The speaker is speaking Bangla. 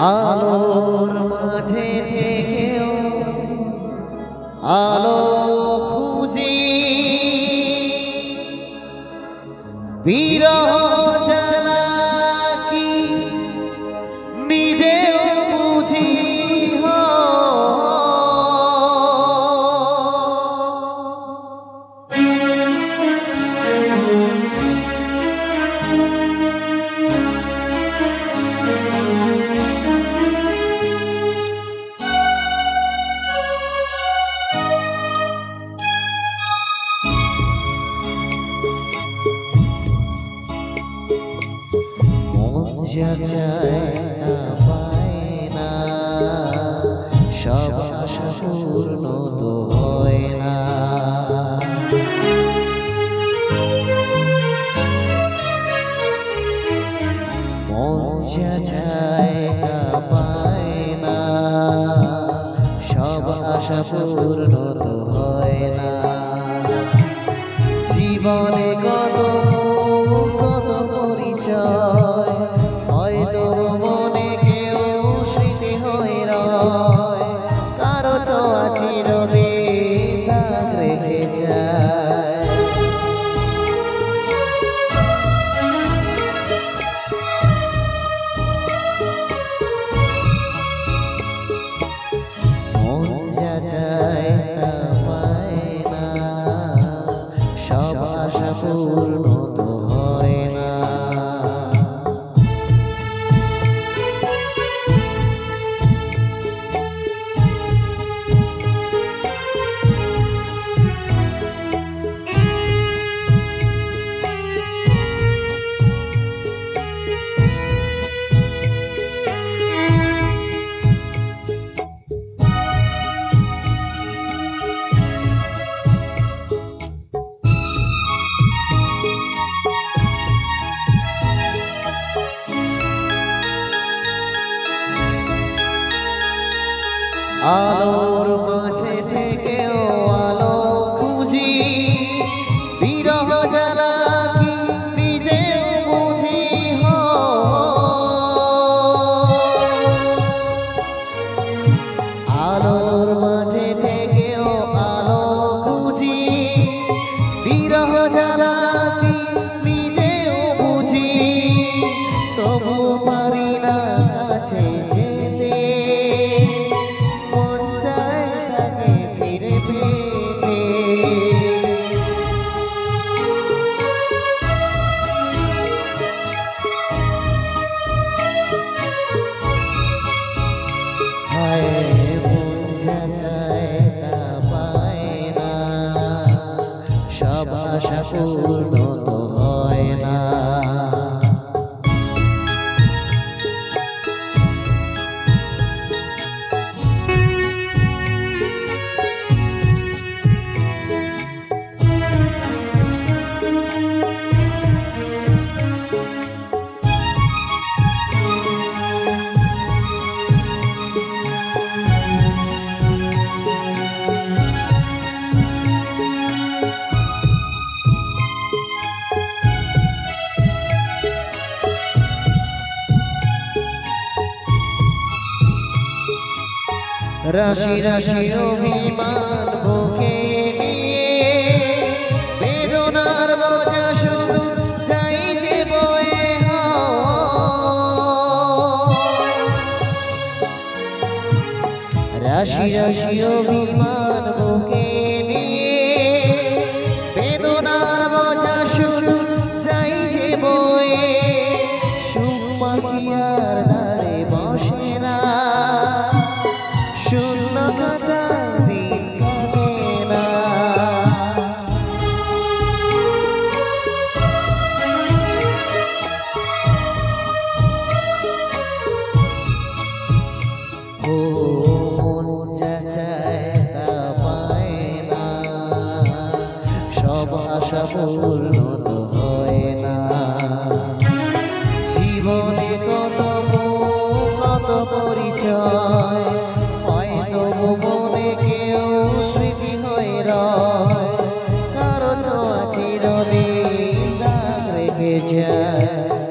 আলোর মাঝে থেকেও আলো খুঁজি, বিরহ জানা কি নিজেও বুঝি। যা চায় তা পায় না, সব আশা পূর্ণ তো হয় না। মন যা চায় তা পায় না, সব আশা পূর্ণ তো হয় না। জীবনে কত কত পরিচয়, হয়তো মনে কেউ স্মৃতি হয়ে রয়, কারো ছোঁয়া চিরদিন দাগ রেখে যায়। মন যা চায় তা পায় না, সব আশা পূর্ণ তো হয় না। আলোর মাঝে থেকেও আলো খুঁজি, বিরহ জ্বালা কি নিজেও বুঝি। আলোর মাঝে থেকেও আলো খুঁজি, বিরহ জ্বালা কি নিজেও বুঝি। তবু পারি না কাছে যেতে, যা চায় তা পায় না, সব আশা পূর্ণ তো হয় না। রাশি রাশি অভিমান বুকে নিয়ে, বেদনার বোঝা শুধু যাই যে বয়ে। রাশি রাশি অভিমান বুকে নিয়ে, বেদনার বোঝা শুধু যাই যে বয়ে। সুখ পাখি আর দাঁড়ে বসে না, শূন্য কাঁচা দিন কাটে না। ও মন যা চায় তা পায় না, সব আশা পূর্ণ তো হয় না। জীবনে কত কত পরিচয়, হয়তো মনে কেউ স্মৃতি হয়ে রয়, কারো ছোঁয়া চিরদিন দাগ রেখে যায়।